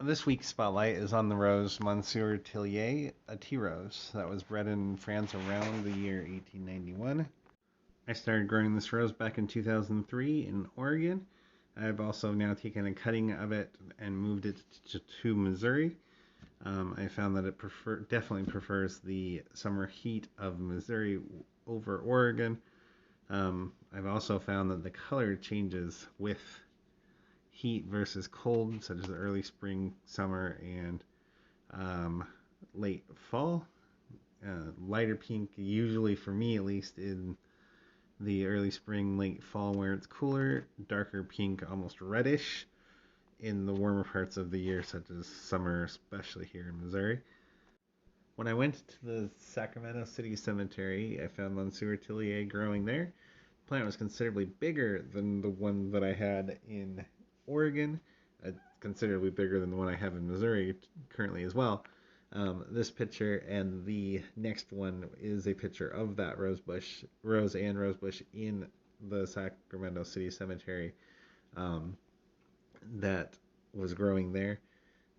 This week's spotlight is on the rose Monsieur Tillier, a tea rose that was bred in France around the year 1891. I started growing this rose back in 2003 in Oregon. I've also now taken a cutting of it and moved it to Missouri. I found that it definitely prefers the summer heat of Missouri over Oregon. I've also found that the color changes with heat versus cold, such as early spring, summer, and late fall. Lighter pink, usually for me at least, in the early spring, late fall where it's cooler. Darker pink, almost reddish in the warmer parts of the year, such as summer, especially here in Missouri. When I went to the Sacramento City Cemetery, I found Monsieur Tillier growing there. The plant was considerably bigger than the one that I had in Oregon, considerably bigger than the one I have in Missouri currently as well. This picture and the next one is a picture of that rose and rose bush in the Sacramento City Cemetery that was growing there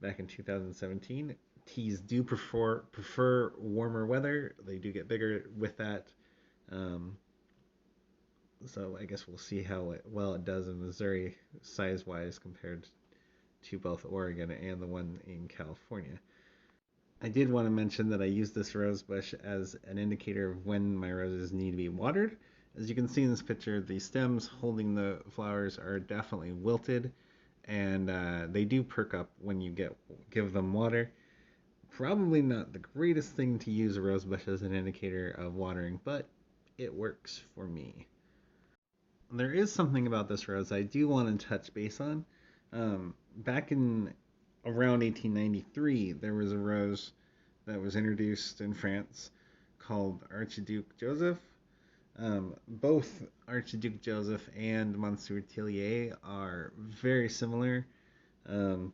back in 2017. Teas do prefer warmer weather. They do get bigger with that. Um, so I guess we'll see how well it does in Missouri size wise compared to both Oregon and the one in California. I did want to mention that I use this rose bush as an indicator of when my roses need to be watered. As you can see in this picture, the stems holding the flowers are definitely wilted, and they do perk up when you give them water. Probably not the greatest thing to use a rose bush as an indicator of watering, but it works for me. There is something about this rose I do want to touch base on. Back in around 1893, there was a rose that was introduced in France called Archiduc Joseph. Both Archiduc Joseph and Monsieur Tillier are very similar, um,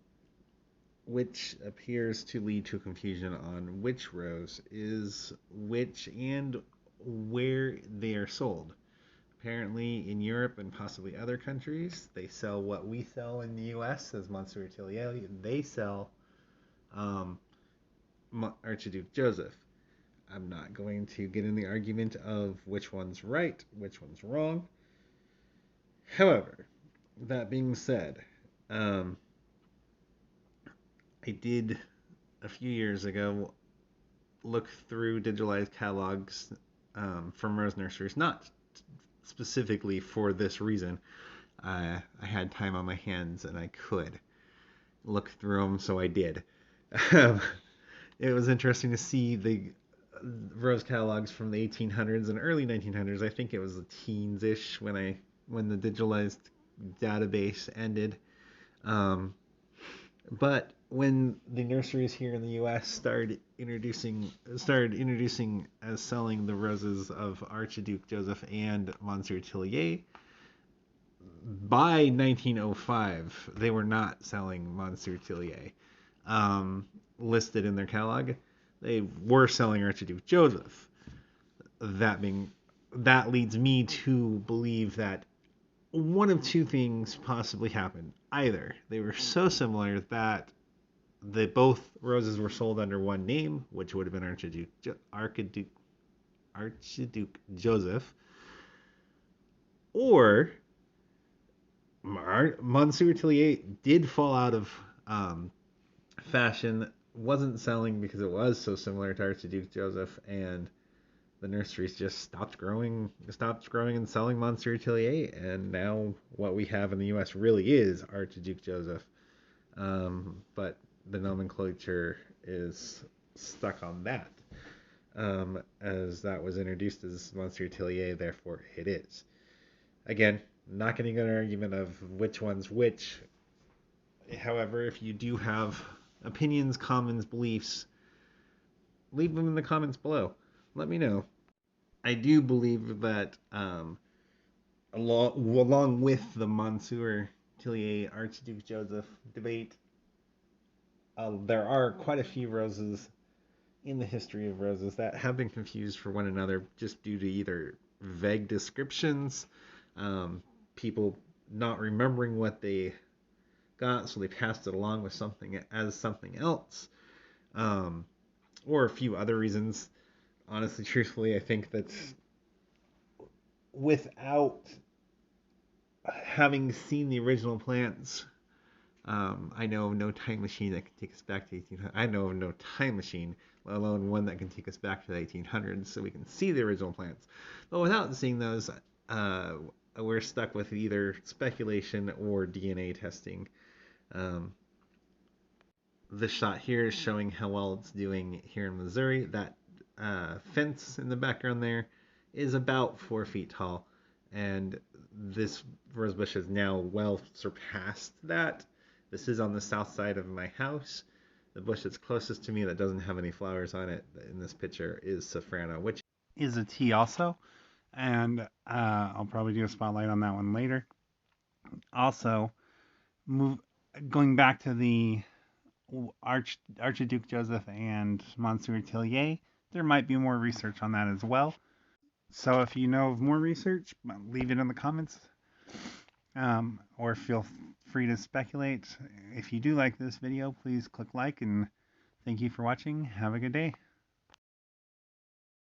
which appears to lead to confusion on which rose is which and where they are sold. Apparently, in Europe and possibly other countries, they sell what we sell in the U.S. as Monsieur Tillier. They sell um, Archduke Joseph. I'm not going to get in the argument of which one's right, which one's wrong. However, that being said, um, I did a few years ago look through digitalized catalogs from rose nurseries, not specifically for this reason. I had time on my hands and I could look through them, so I did. It was interesting to see the rose catalogs from the 1800s and early 1900s. I think it was the teens-ish when the digitalized database ended. Um, but when the nurseries here in the U.S. started introducing as selling the roses of Archduke Joseph and Monsieur Tillier, by 1905 they were not selling Monsieur Tillier listed in their catalog. They were selling Archduke Joseph. That being that leads me to believe that one of two things possibly happened. Either they were so similar that both roses were sold under one name, which would have been Archduke Joseph, or Monsieur Tillier did fall out of fashion, wasn't selling because it was so similar to Archduke Joseph, and the nurseries just stopped growing and selling Monsieur Tillier, and now what we have in the U.S. really is Archduke Joseph. But the nomenclature is stuck on that, as that was introduced as Monsieur Tillier, therefore it is. Again, not getting an argument of which one's which. However, if you do have opinions, comments, beliefs, leave them in the comments below. Let me know. I do believe that along with the Monsieur Tillier Archduke Joseph debate, there are quite a few roses in the history of roses that have been confused for one another just due to either vague descriptions, people not remembering what they got, so they passed it along with something as something else, or a few other reasons. Honestly, truthfully, I think that without having seen the original plants, I know of no time machine that can take us back to 1800. I know of no time machine, let alone one that can take us back to the 1800s, so we can see the original plants. But without seeing those, uh, we're stuck with either speculation or DNA testing. Um, this shot here is showing how well it's doing here in Missouri. That fence in the background there is about 4 feet tall, and this rosebush has now well surpassed that. This is on the south side of my house. The bush that's closest to me that doesn't have any flowers on it in this picture is Safrano, which is a tea also, and I'll probably do a spotlight on that one later. Also, move going back to the Archiduc Joseph and Monsieur Tillier, there might be more research on that as well. So if you know of more research, leave it in the comments, or feel free to speculate. If you do like this video, please click like, and thank you for watching. Have a good day.